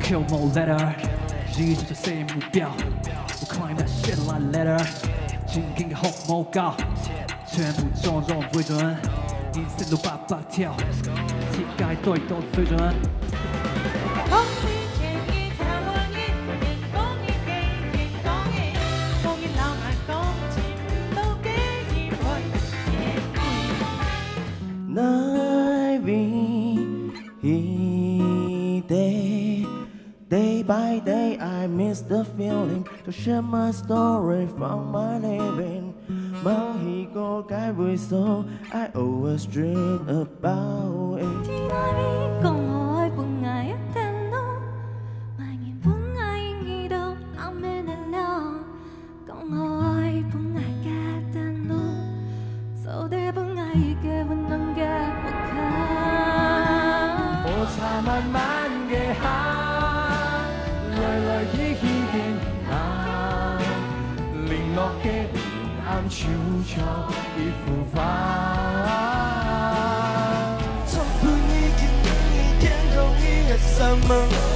Kill more letter， 一直就 set 目标，我 climb that shit like ladder， 今天的 hope 莫高，全部重中为准，人生都叭叭跳，世界对都水准。Day by day, I miss the feeling to share my story from my living. Mang hi có cái vui số, I always dream about it. 天爱你讲我不爱一天路，爱你不爱你都安眠的了，讲我不爱一天路，走的不爱一个温暖的我看。我才慢慢嘅下。來來去去嘅那，零落嘅暗悄悄已腐化。從半夜見你天空已一散夢。